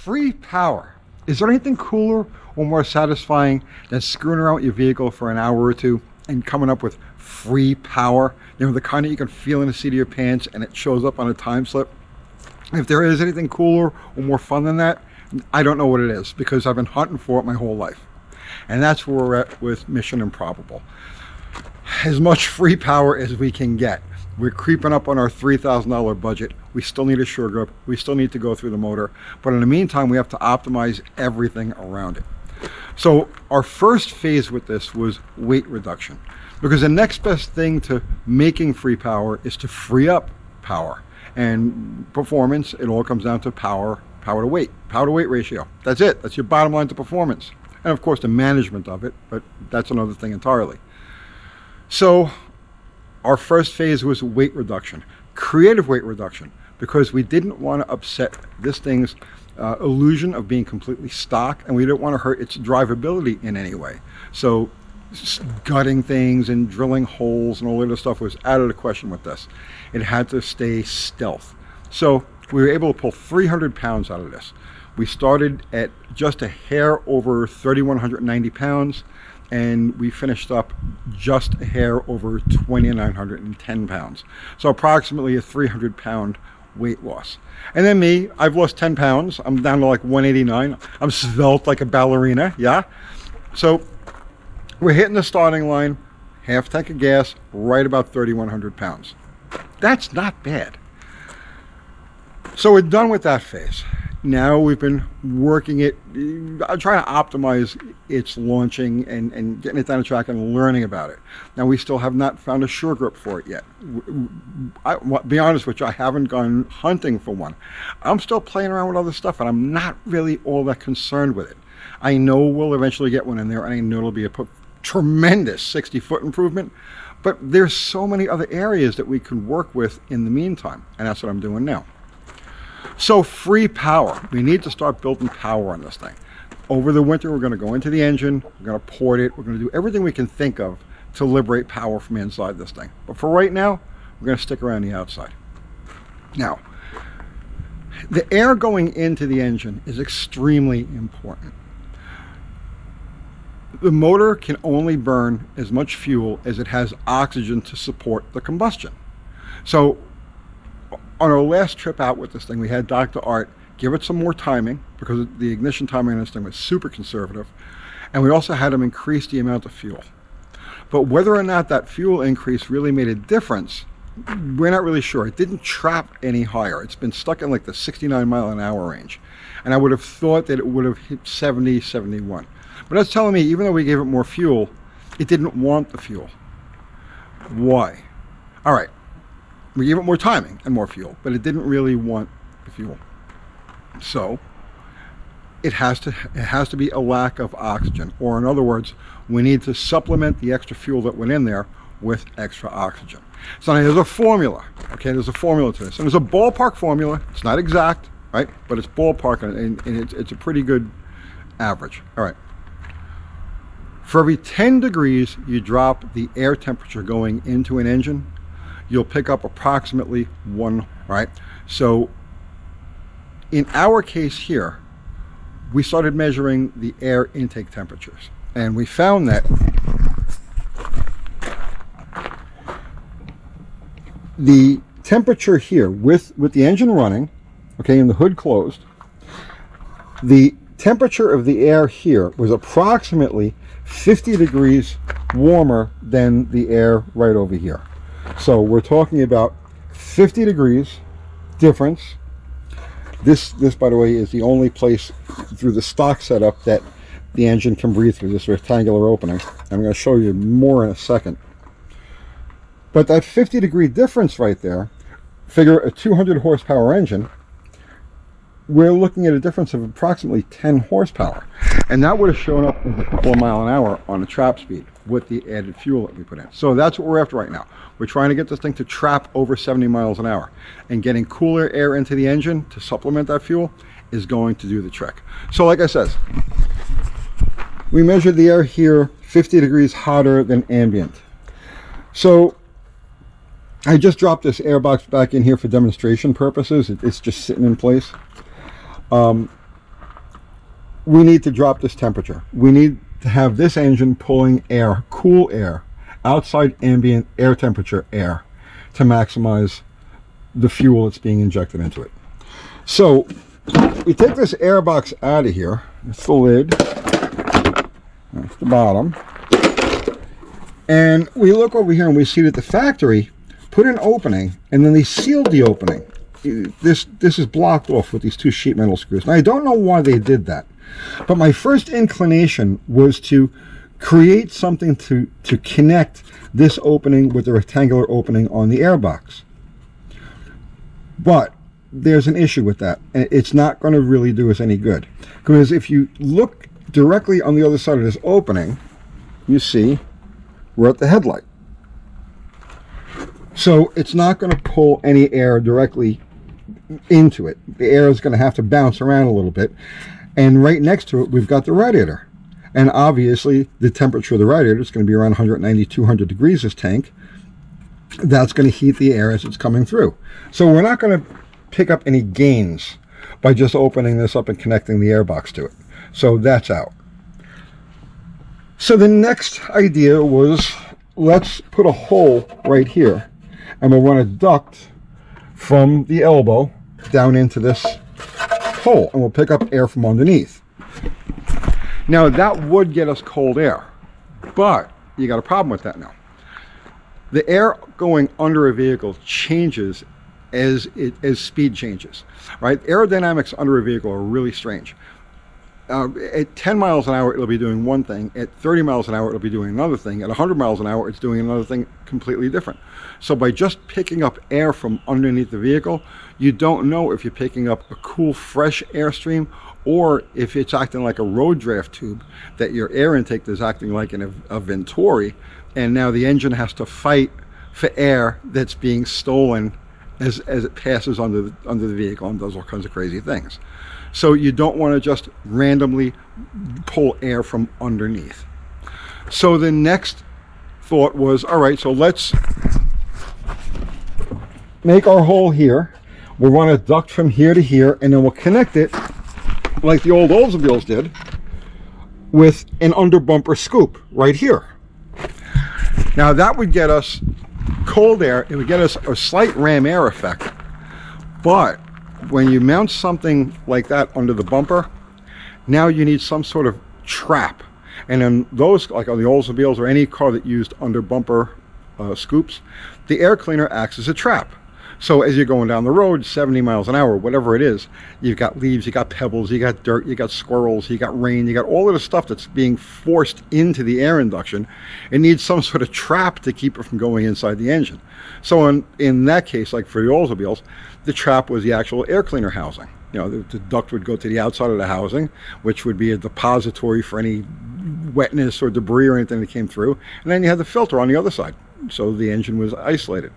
free power. Is there anything cooler or more satisfying than screwing around with your vehicle for an hour or two and coming up with free power? You know, the kind that you can feel in the seat of your pants and it shows up on a time slip. If there is anything cooler or more fun than that, I don't know what it is, because I've been hunting for it my whole life. And that's where we're at with Mission Improbable. As much free power as we can get. We're creeping up on our $3,000 budget. We still need a sure grip. We still need to go through the motor. But in the meantime, we have to optimize everything around it. So our first phase with this was weight reduction. Because the next best thing to making free power is to free up power. And performance, it all comes down to power to weight ratio. That's it. That's your bottom line to performance. And of course the management of it, but that's another thing entirely. So our first phase was weight reduction, creative weight reduction, because we didn't want to upset this thing's illusion of being completely stock, and we didn't want to hurt its drivability in any way. So gutting things and drilling holes and all that other stuff was out of the question with this. It had to stay stealth. So we were able to pull 300 pounds out of this. We started at just a hair over 3,190 pounds, and we finished up just a hair over 2,910 pounds. So approximately a 300-pound weight loss. And then me, I've lost 10 pounds. I'm down to like 189. I'm svelte like a ballerina, yeah? So we're hitting the starting line, half tank of gas, right about 3,100 pounds. That's not bad. So we're done with that phase. Now we've been working it, trying to optimize its launching and getting it down the track and learning about it. Now we still have not found a sure grip for it yet. I'll be honest with you, I haven't gone hunting for one. I'm still playing around with other stuff, and I'm not really all that concerned with it. I know we'll eventually get one in there, and I know it'll be a tremendous 60-foot improvement, but there's so many other areas that we can work with in the meantime, and that's what I'm doing now. So free power. We need to start building power on this thing. Over the winter, we're going to go into the engine, we're going to port it, we're going to do everything we can think of to liberate power from inside this thing. But for right now, we're going to stick around the outside. Now, the air going into the engine is extremely important. The motor can only burn as much fuel as it has oxygen to support the combustion. So on our last trip out with this thing, we had Dr. Art give it some more timing, because the ignition timing on this thing was super conservative, and we also had him increase the amount of fuel. But whether or not that fuel increase really made a difference, we're not really sure. It didn't trap any higher. It's been stuck in like the 69-mile-an-hour range, and I would have thought that it would have hit 70, 71. But that's telling me, even though we gave it more fuel, it didn't want the fuel. Why? All right. We gave it more timing and more fuel, but it didn't really want the fuel. So it has to be a lack of oxygen, or in other words, we need to supplement the extra fuel that went in there with extra oxygen. So now there's a formula. Okay, there's a formula to this, and there's a ballpark formula. It's not exact, right? But it's ballpark, and it's a pretty good average. All right. For every 10 degrees you drop the air temperature going into an engine, you'll pick up approximately 1, right? So in our case here, we started measuring the air intake temperatures, and we found that the temperature here with the engine running, okay, and the hood closed, the temperature of the air here was approximately 50 degrees warmer than the air right over here. So we're talking about 50 degrees difference. This, by the way, is the only place through the stock setup that the engine can breathe through, this rectangular opening. I'm going to show you more in a second. But that 50-degree difference right there, figure a 200 horsepower engine, we're looking at a difference of approximately 10 horsepower. And that would have shown up in a couple of miles an hour on the trap speed with the added fuel that we put in. So that's what we're after right now. We're trying to get this thing to trap over 70 miles an hour. And getting cooler air into the engine to supplement that fuel is going to do the trick. So like I said, we measured the air here 50 degrees hotter than ambient. So I just dropped this air box back in here for demonstration purposes. It's just sitting in place. we need to drop this temperature. We need to have this engine pulling air, cool air, outside ambient air temperature air, to maximize the fuel that's being injected into it. So we take this air box out of here. It's the lid. That's the bottom. And we look over here and we see that the factory put an opening, and then they sealed the opening. This is blocked off with these two sheet metal screws. Now, I don't know why they did that, but my first inclination was to create something to connect this opening with the rectangular opening on the airbox. But there's an issue with that, and it's not going to really do us any good. Because if you look directly on the other side of this opening, you see we're at the headlight. So it's not going to pull any air directly into it. The air is going to have to bounce around a little bit. And right next to it, we've got the radiator. And obviously, the temperature of the radiator is going to be around 190, 200 degrees, this tank. That's going to heat the air as it's coming through. So we're not going to pick up any gains by just opening this up and connecting the airbox to it. So that's out. So the next idea was, let's put a hole right here, and we'll run a duct from the elbow down into this hole, and we'll pick up air from underneath. Now that would get us cold air, but you got a problem with that now. The air going under a vehicle changes as speed changes, right? Aerodynamics under a vehicle are really strange. At 10 miles an hour, it'll be doing one thing. At 30 miles an hour, it'll be doing another thing. At 100 miles an hour, it's doing another thing completely different. So by just picking up air from underneath the vehicle, you don't know if you're picking up a cool, fresh airstream, or if it's acting like a road draft tube, that your air intake is acting like a Venturi, and now the engine has to fight for air that's being stolen as it passes under the vehicle and does all kinds of crazy things. So you don't want to just randomly pull air from underneath. So the next thought was, all right, so let's make our hole here. We'll run a duct from here to here, and then we'll connect it like the old Oldsmobiles did with an under bumper scoop right here. Now that would get us cold air. It would get us a slight ram air effect, but when you mount something like that under the bumper, now you need some sort of trap. And then those, like on the Oldsmobiles or any car that used under bumper scoops, the air cleaner acts as a trap. So as you're going down the road, 70 miles an hour, whatever it is, you've got leaves, you got pebbles, you got dirt, you got squirrels, you got rain, you got all of the stuff that's being forced into the air induction. It needs some sort of trap to keep it from going inside the engine. So in that case, like for the Oldsmobiles, the trap was the actual air cleaner housing. You know, the duct would go to the outside of the housing, which would be a depository for any wetness or debris or anything that came through. And then you had the filter on the other side, so the engine was isolated.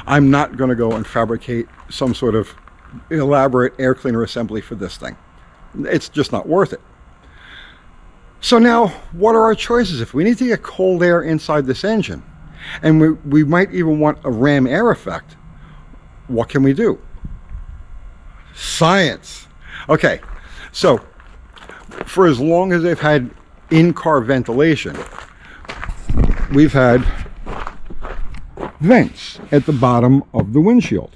I'm not going to go and fabricate some sort of elaborate air cleaner assembly for this thing. It's just not worth it. So now, what are our choices? If we need to get cold air inside this engine, and we might even want a ram air effect, what can we do? Science. Okay, so for as long as they've had in-car ventilation, we've had vents at the bottom of the windshield.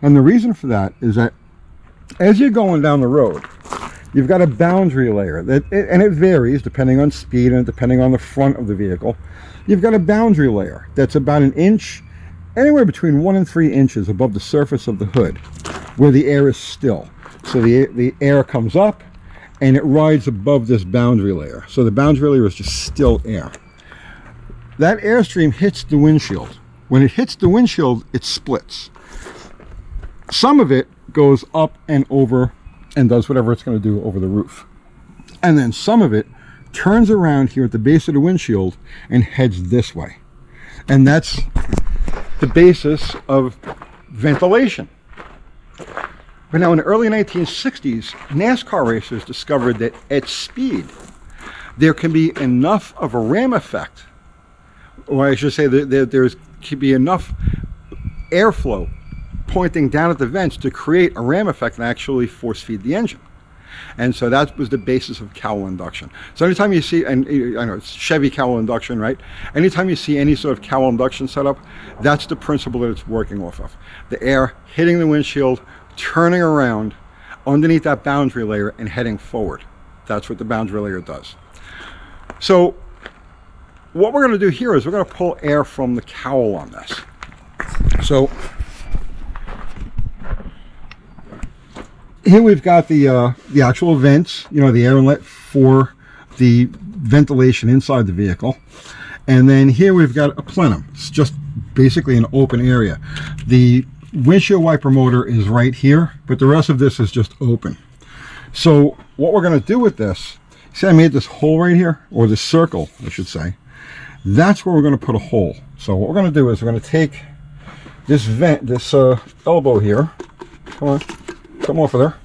And the reason for that is that as you're going down the road, you've got a boundary layer and it varies depending on speed and depending on the front of the vehicle. You've got a boundary layer that's about an inch, anywhere between 1 and 3 inches above the surface of the hood, where the air is still. So the air comes up and it rides above this boundary layer. So the boundary layer is just still air. That airstream hits the windshield. When it hits the windshield, it splits. Some of it goes up and over and does whatever it's going to do over the roof. And then some of it turns around here at the base of the windshield and heads this way. And that's the basis of ventilation. But now in the early 1960s, NASCAR racers discovered that at speed, there can be enough of a ram effect, or I should say that there can be enough airflow pointing down at the vents to create a ram effect and actually force feed the engine. And so that was the basis of cowl induction. So anytime you see, and I know it's Chevy cowl induction, right? Anytime you see any sort of cowl induction setup, that's the principle that it's working off of. The air hitting the windshield, turning around underneath that boundary layer and heading forward. That's what the boundary layer does. So what we're going to do here is we're going to pull air from the cowl on this. So here we've got the actual vents, you know, the air inlet for the ventilation inside the vehicle. And then here we've got a plenum. It's just basically an open area. The windshield wiper motor is right here, but the rest of this is just open. So what we're going to do with this, see I made this hole right here, or this circle I should say. That's where we're going to put a hole. So what we're going to do is we're going to take this vent, this elbow here. Come on, come off of there.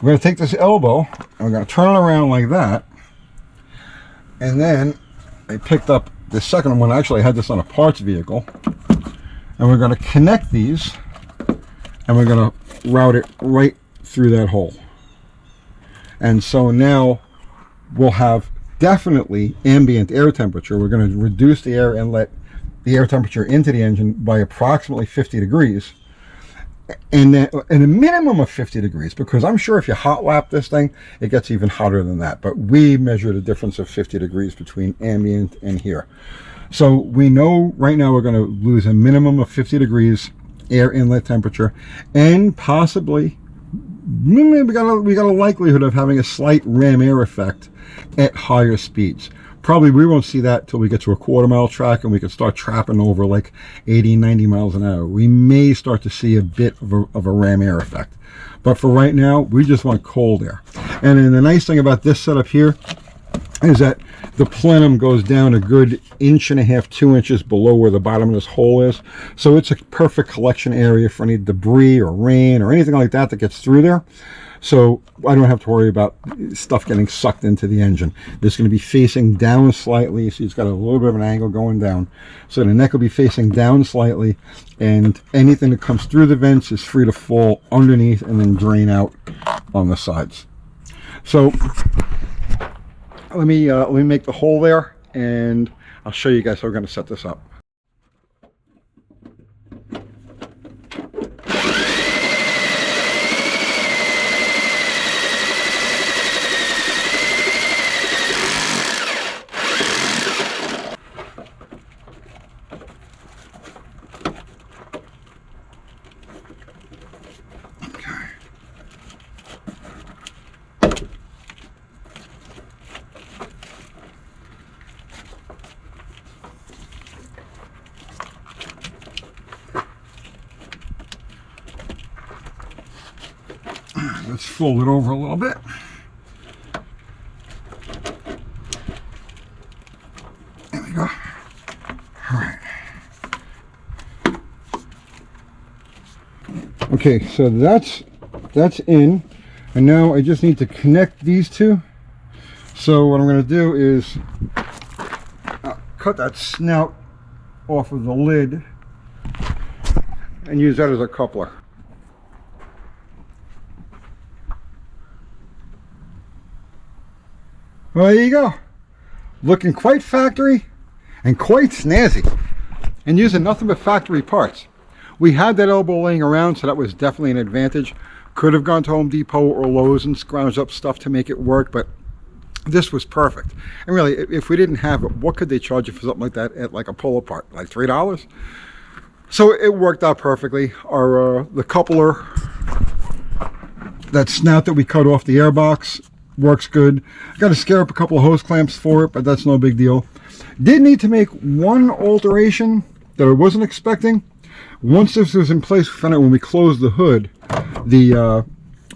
We're going to take this elbow and we're going to turn it around like that. And then I picked up the second one. Actually, I had this on a parts vehicle. And we're going to connect these and we're going to route it right through that hole. And so now we'll have definitely ambient air temperature. We're going to reduce the air temperature into the engine by approximately 50 degrees, and then in a minimum of 50 degrees, because I'm sure if you hot lap this thing, it gets even hotter than that. But we measured a difference of 50 degrees between ambient and here. So we know right now we're going to lose a minimum of 50 degrees air inlet temperature, and possibly we got a likelihood of having a slight ram air effect at higher speeds. Probably we won't see that till we get to a quarter-mile track and we can start trapping over like 80-90 miles an hour. We may start to see a bit of a ram air effect, but for right now we just want cold air. And then the nice thing about this setup here is that the plenum goes down a good 1.5 to 2 inches below where the bottom of this hole is, so it's a perfect collection area for any debris or rain or anything like that that gets through there. So I don't have to worry about stuff getting sucked into the engine. This is going to be facing down slightly. See, it's got a little bit of an angle going down. So the neck will be facing down slightly, and anything that comes through the vents is free to fall underneath and then drain out on the sides. So let me make the hole there, and I'll show you guys how we're going to set this up. Let's fold it over a little bit. There we go. All right. Okay, so that's in, and now I just need to connect these two. So what I'm going to do is cut that snout off of the lid and use that as a coupler. Well, there you go. Looking quite factory and quite snazzy, and using nothing but factory parts. We had that elbow laying around, so that was definitely an advantage. Could have gone to Home Depot or Lowe's and scrounged up stuff to make it work, but this was perfect. And really, if we didn't have it, what could they charge you for something like that at like a pull apart? Like $3? So it worked out perfectly. The coupler, that snout that we cut off the airbox, works good. I got to scare up a couple of hose clamps for it, but that's no big deal. Did need to make one alteration that I wasn't expecting. Once this was in place, we found out when we closed the hood,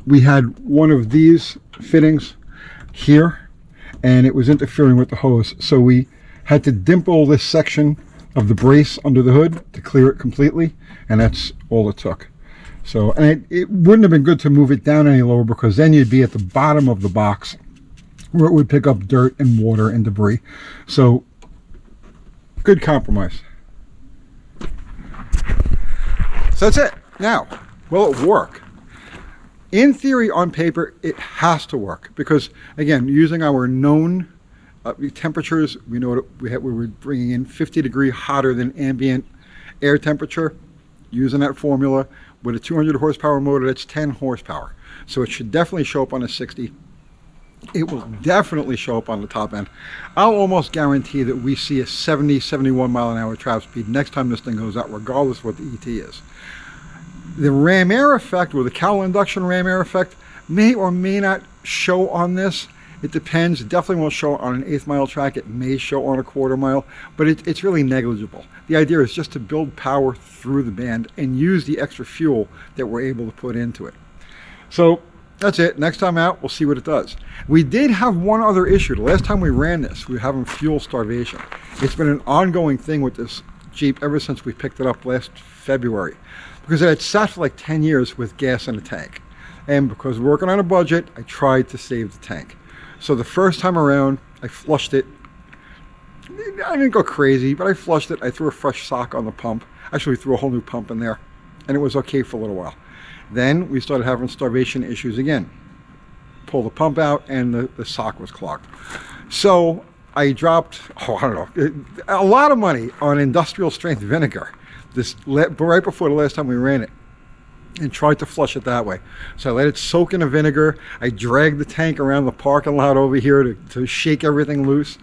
we had one of these fittings here, and it was interfering with the hose. So we had to dimple this section of the brace under the hood to clear it completely, and that's all it took. So, and it wouldn't have been good to move it down any lower, because then you'd be at the bottom of the box where it would pick up dirt and water and debris. So, good compromise. So that's it. Now, will it work? In theory, on paper, it has to work because, again, using our known temperatures, we know that we were bringing in 50-degree hotter than ambient air temperature, using that formula. With a 200 horsepower motor, that's 10 horsepower. So it should definitely show up on a 60. It will definitely show up on the top end. I'll almost guarantee that we see a 70, 71 mile an hour trap speed next time this thing goes out, regardless of what the ET is. The ram air effect, or the Cowl Induction ram air effect, may or may not show on this. It depends. It definitely won't show on an 1/8 mile track. It may show on a 1/4 mile, but it's really negligible. The idea is just to build power through the band and use the extra fuel that we're able to put into it. So that's it. Next time out, we'll see what it does. We did have one other issue. The last time we ran this, we were having fuel starvation. It's been an ongoing thing with this Jeep ever since we picked it up last February, because it had sat for like 10 years with gas in the tank. And because we're working on a budget, I tried to save the tank. So the first time around, I flushed it. I didn't go crazy, but I flushed it. I threw a fresh sock on the pump. Actually, threw a whole new pump in there, and it was okay for a little while. Then we started having starvation issues again. Pulled the pump out, and the sock was clogged. So I dropped, I don't know, a lot of money on industrial strength vinegar right before the last time we ran it, and tried to flush it that way. So I let it soak in the vinegar. I dragged the tank around the parking lot over here to shake everything loose.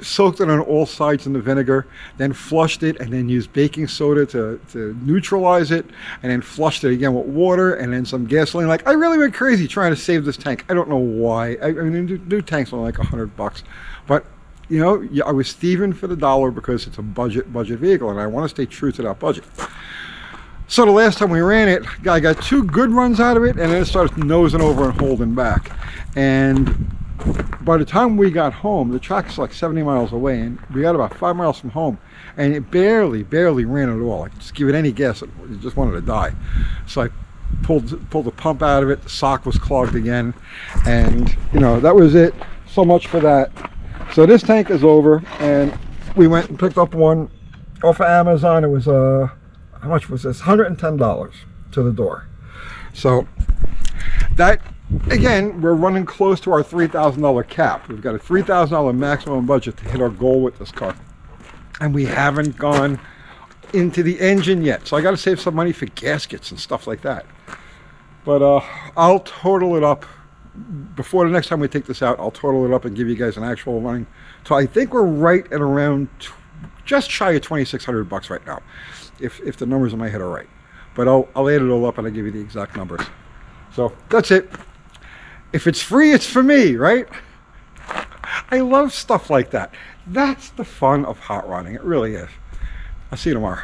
Soaked it on all sides in the vinegar, then flushed it, and then used baking soda to neutralize it, and then flushed it again with water and then some gasoline. Like, I really went crazy trying to save this tank. I don't know why. I mean, new tanks are like $100, but you know, I was thieving for the dollar because it's a budget vehicle, and I want to stay true to that budget. So the last time we ran it, I got 2 good runs out of it, and then it started nosing over and holding back. And by the time we got home, the track's like 70 miles away, and we got about 5 miles from home, and it barely ran at all. Like, just give it any guess, it just wanted to die. So I pulled the pump out of it. The sock was clogged again, and you know, that was it. So much for that. So this tank is over, and we went and picked up one off of Amazon. It was how much was this? $110 to the door. So that, again, we're running close to our $3,000 cap. We've got a $3,000 maximum budget to hit our goal with this car, and we haven't gone into the engine yet. So I got to save some money for gaskets and stuff like that. But I'll total it up before the next time we take this out. I'll total it up and give you guys an actual running. So I think we're right at around just shy of $2,600 right now, if the numbers in my head are right. But I'll add it all up and I'll give you the exact numbers. So that's it. If it's free, it's for me, right? I love stuff like that. That's the fun of hot rodding. It really is. I'll see you tomorrow.